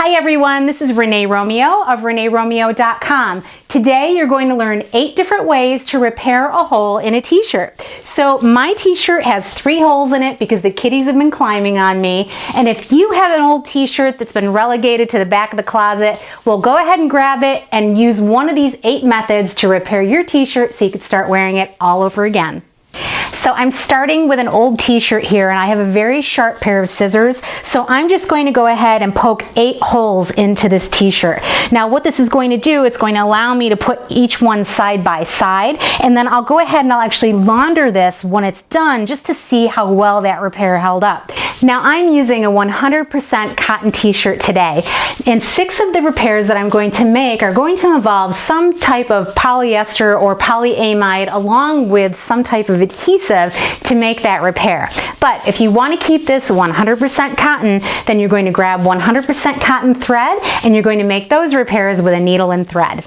Hi everyone, this is Renee Romeo of reneeromeo.com. Today you're going to learn 8 different ways to repair a hole in a t-shirt. So my t-shirt has 3 holes in it because the kitties have been climbing on me. And if you have an old t-shirt that's been relegated to the back of the closet, well, go ahead and grab it and use one of these 8 methods to repair your t-shirt so you can start wearing it all over again. So I'm starting with an old t-shirt here, and I have a very sharp pair of scissors. So I'm just going to go ahead and poke 8 holes into this t-shirt. Now what this is going to do, it's going to allow me to put each one side by side, and then I'll go ahead and I'll actually launder this when it's done just to see how well that repair held up. Now I'm using a 100% cotton t-shirt today, and 6 of the repairs that I'm going to make are going to involve some type of polyester or polyamide along with some type of adhesive to make that repair. But if you want to keep this 100% cotton, then you're going to grab 100% cotton thread and you're going to make those repairs with a needle and thread.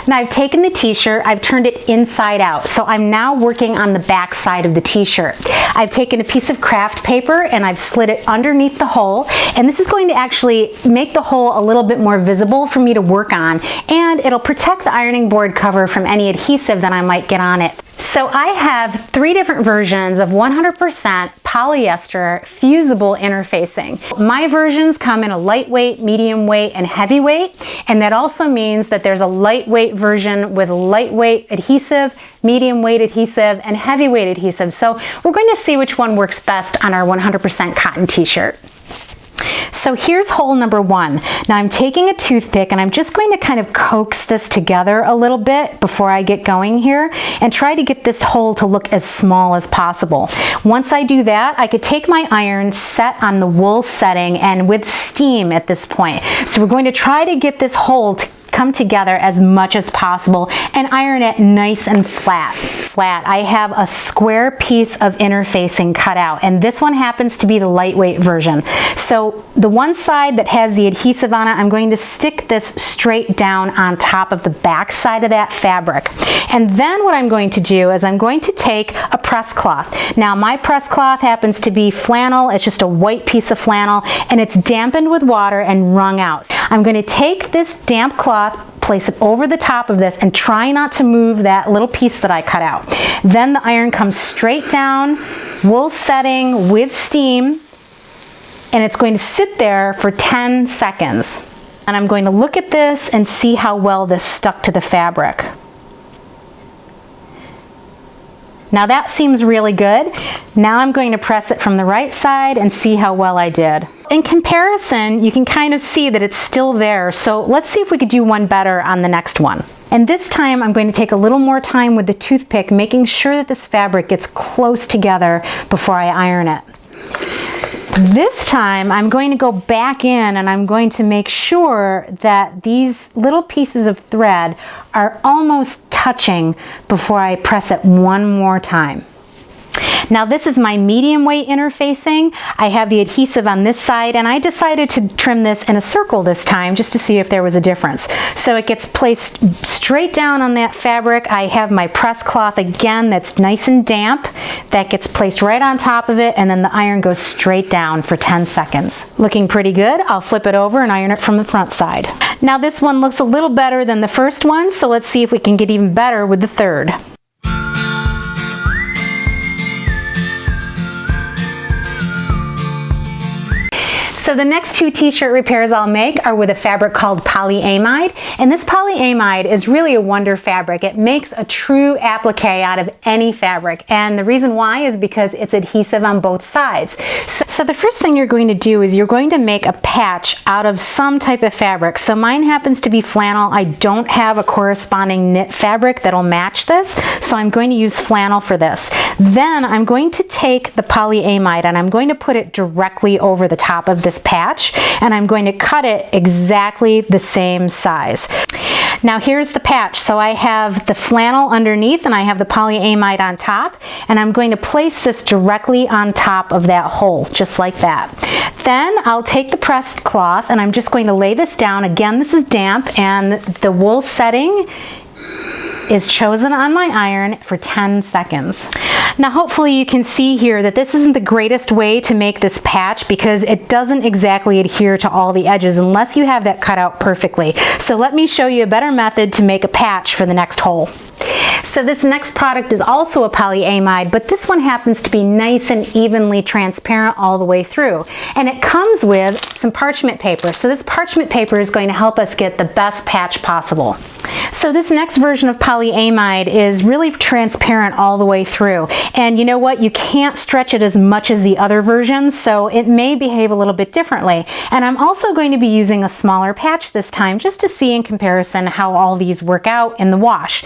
Now I've taken the t-shirt, I've turned it inside out, so I'm now working on the back side of the t-shirt. I've taken a piece of craft paper and I've slid it underneath the hole, and this is going to actually make the hole a little bit more visible for me to work on, and it'll protect the ironing board cover from any adhesive that I might get on it. So I have 3 different versions of 100% polyester fusible interfacing. My versions come in a lightweight, medium weight, and heavyweight, and that also means that there's a lightweight version with lightweight adhesive, medium weight adhesive, and heavyweight adhesive. So we're going to see which one works best on our 100% cotton t-shirt. So here's hole number 1. Now I'm taking a toothpick and I'm just going to kind of coax this together a little bit before I get going here and try to get this hole to look as small as possible. Once I do that, I could take my iron set on the wool setting and with steam at this point. So we're going to try to get this hole to come together as much as possible and iron it nice and flat. I have a square piece of interfacing cut out, and this one happens to be the lightweight version. So the one side that has the adhesive on it, I'm going to stick this straight down on top of the back side of that fabric. And then what I'm going to do is I'm going to take a press cloth. Now my press cloth happens to be flannel. It's just a white piece of flannel, and it's dampened with water and wrung out. I'm going to take this damp cloth, place it over the top of this, and try not to move that little piece that I cut out. Then the iron comes straight down, wool setting with steam, and it's going to sit there for 10 seconds. And I'm going to look at this and see how well this stuck to the fabric. Now that seems really good. Now I'm going to press it from the right side and see how well I did. In comparison, you can kind of see that it's still there. So let's see if we could do one better on the next one. And this time I'm going to take a little more time with the toothpick, making sure that this fabric gets close together before I iron it. This time I'm going to go back in and I'm going to make sure that these little pieces of thread are almost touching before I press it one more time. Now this is my medium weight interfacing. I have the adhesive on this side, and I decided to trim this in a circle this time just to see if there was a difference. So it gets placed straight down on that fabric. I have my press cloth again that's nice and damp. That gets placed right on top of it, and then the iron goes straight down for 10 seconds. Looking pretty good. I'll flip it over and iron it from the front side. Now this one looks a little better than the first one, so let's see if we can get even better with the third. So the next 2 t-shirt repairs I'll make are with a fabric called polyamide, and this polyamide is really a wonder fabric. It makes a true applique out of any fabric, and the reason why is because it's adhesive on both sides. So the first thing you're going to do is you're going to make a patch out of some type of fabric. So mine happens to be flannel. I don't have a corresponding knit fabric that'll match this, so I'm going to use flannel for this. Then I'm going to take the polyamide and I'm going to put it directly over the top of this patch, and I'm going to cut it exactly the same size. Now here's the patch. So I have the flannel underneath and I have the polyamide on top, and I'm going to place this directly on top of that hole, just like that. Then I'll take the pressed cloth and I'm just going to lay this down. Again, this is damp, and the wool setting is chosen on my iron for 10 seconds. Now hopefully you can see here that this isn't the greatest way to make this patch because it doesn't exactly adhere to all the edges unless you have that cut out perfectly. So let me show you a better method to make a patch for the next hole. So this next product is also a polyamide, but this one happens to be nice and evenly transparent all the way through. And it comes with some parchment paper. So this parchment paper is going to help us get the best patch possible. So this next version of polyamide is really transparent all the way through. And you know what? You can't stretch it as much as the other versions, so it may behave a little bit differently. And I'm also going to be using a smaller patch this time just to see in comparison how all these work out in the wash.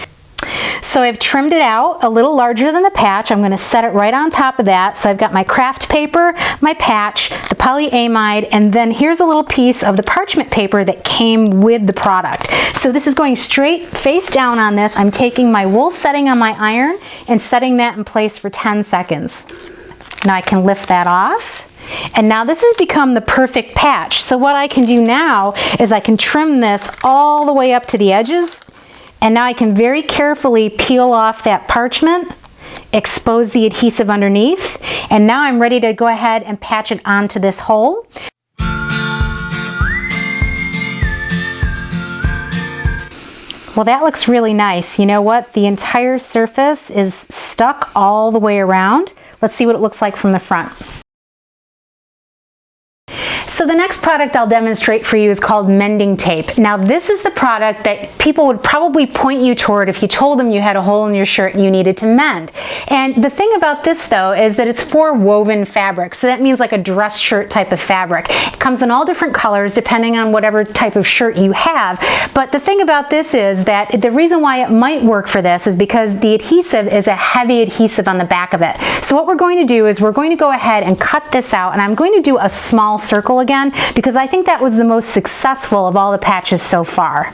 So I've trimmed it out a little larger than the patch. I'm going to set it right on top of that. So I've got my craft paper, my patch, the polyamide, and then here's a little piece of the parchment paper that came with the product. So this is going straight face down on this. I'm taking my wool setting on my iron and setting that in place for 10 seconds. Now I can lift that off. And now this has become the perfect patch. So what I can do now is I can trim this all the way up to the edges. And now I can very carefully peel off that parchment, expose the adhesive underneath, and now I'm ready to go ahead and patch it onto this hole. Well, that looks really nice. You know what? The entire surface is stuck all the way around. Let's see what it looks like from the front. So the next product I'll demonstrate for you is called mending tape. Now this is the product that people would probably point you toward if you told them you had a hole in your shirt and you needed to mend. And the thing about this though is that it's for woven fabric. So that means like a dress shirt type of fabric. It comes in all different colors depending on whatever type of shirt you have. But the thing about this is that the reason why it might work for this is because the adhesive is a heavy adhesive on the back of it. So what we're going to do is we're going to go ahead and cut this out, and I'm going to do a small circle again because I think that was the most successful of all the patches so far.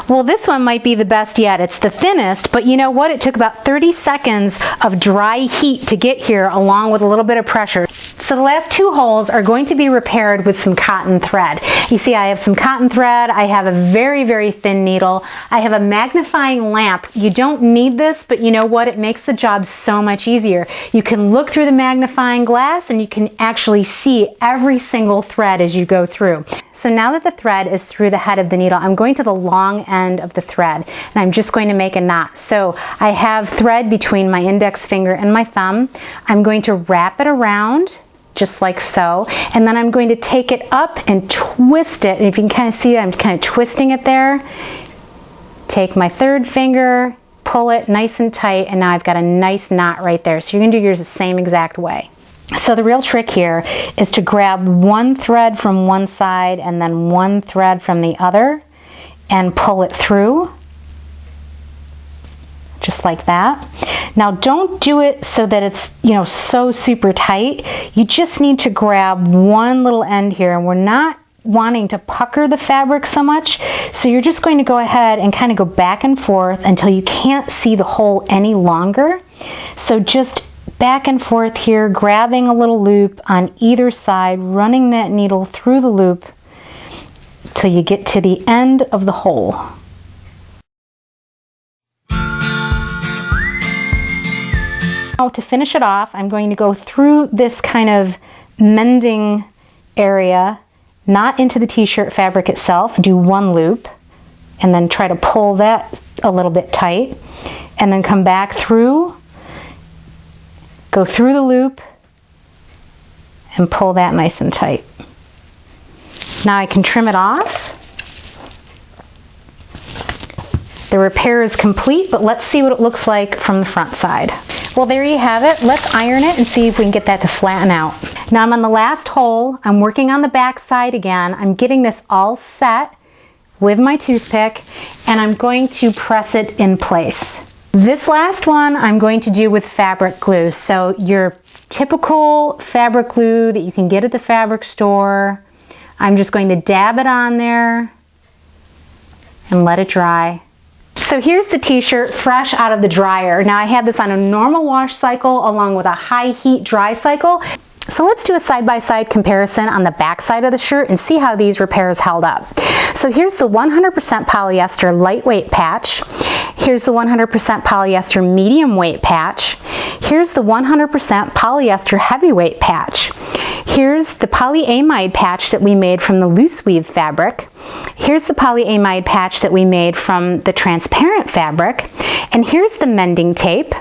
Well, this one might be the best yet. It's the thinnest, but you know what? It took about 30 seconds of dry heat to get here along with a little bit of pressure. So the last two holes are going to be repaired with some cotton thread. You see, I have some cotton thread. I have a very, very thin needle. I have a magnifying lamp. You don't need this, but you know what? It makes the job so much easier. You can look through the magnifying glass and you can actually see every single thread as you go through. So now that the thread is through the head of the needle, I'm going to the long end of the thread and I'm just going to make a knot. So I have thread between my index finger and my thumb. I'm going to wrap it around just like so, and then I'm going to take it up and twist it. And if you can kind of see, I'm kind of twisting it there. Take my third finger, pull it nice and tight, and now I've got a nice knot right there. So you're going to do yours the same exact way. So the real trick here is to grab one thread from one side and then one thread from the other and pull it through, just like that. Now don't do it so that it's, you know, so super tight. You just need to grab one little end here, and we're not wanting to pucker the fabric so much. So you're just going to go ahead and kind of go back and forth until you can't see the hole any longer. So just back and forth here, grabbing a little loop on either side, running that needle through the loop till you get to the end of the hole. Now to finish it off, I'm going to go through this kind of mending area, not into the t-shirt fabric itself, do one loop, and then try to pull that a little bit tight, and then come back through, go through the loop, and pull that nice and tight. Now I can trim it off. The repair is complete, but let's see what it looks like from the front side. Well, there you have it. Let's iron it and see if we can get that to flatten out. Now I'm on the last hole. I'm working on the back side again. I'm getting this all set with my toothpick, and I'm going to press it in place. This last one I'm going to do with fabric glue. So your typical fabric glue that you can get at the fabric store. I'm just going to dab it on there and let it dry. So here's the t-shirt fresh out of the dryer. Now I had this on a normal wash cycle along with a high heat dry cycle. So let's do a side-by-side comparison on the back side of the shirt and see how these repairs held up. So here's the 100% polyester lightweight patch. Here's the 100% polyester medium weight patch. Here's the 100% polyester heavyweight patch. Here's the polyamide patch that we made from the loose weave fabric. Here's the polyamide patch that we made from the transparent fabric. And here's the mending tape.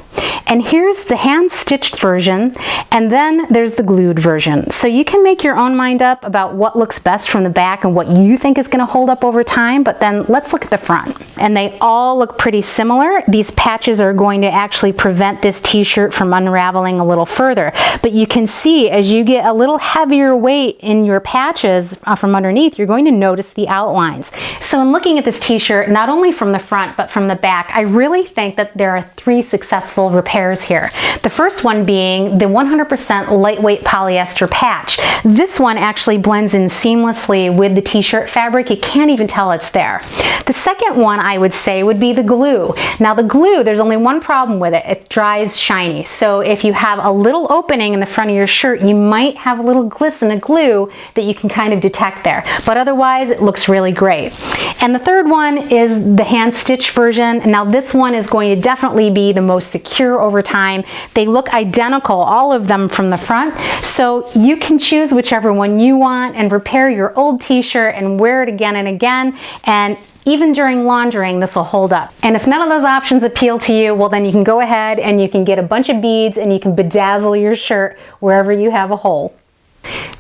And here's the hand-stitched version, and then there's the glued version. So you can make your own mind up about what looks best from the back and what you think is going to hold up over time, but then let's look at the front. And they all look pretty similar. These patches are going to actually prevent this t-shirt from unraveling a little further. But you can see as you get a little heavier weight in your patches from underneath, you're going to notice the outlines. So in looking at this t-shirt, not only from the front but from the back, I really think that there are 3 successful repairs here. The first one being the 100% lightweight polyester patch. This one actually blends in seamlessly with the t-shirt fabric. You can't even tell it's there. The second one I would say would be the glue. Now the glue, there's only one problem with it. It dries shiny. So if you have a little opening in the front of your shirt, you might have a little glisten of glue that you can kind of detect there. But otherwise, it looks really great. And the third one is the hand stitch version. Now this one is going to definitely be the most secure over time. They look identical, all of them from the front. So you can choose whichever one you want and repair your old t-shirt and wear it again and again. And even during laundering, this will hold up. And if none of those options appeal to you, well then you can go ahead and you can get a bunch of beads and you can bedazzle your shirt wherever you have a hole.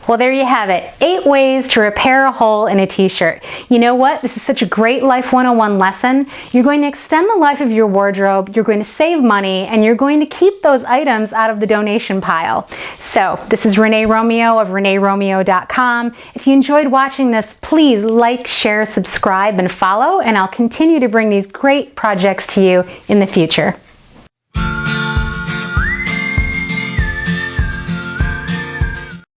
Well, there you have it. 8 ways to repair a hole in a t-shirt. You know what? This is such a great Life 101 lesson. You're going to extend the life of your wardrobe, you're going to save money, and you're going to keep those items out of the donation pile. So, this is Renee Romeo of reneeromeo.com. If you enjoyed watching this, please like, share, subscribe, and follow, and I'll continue to bring these great projects to you in the future.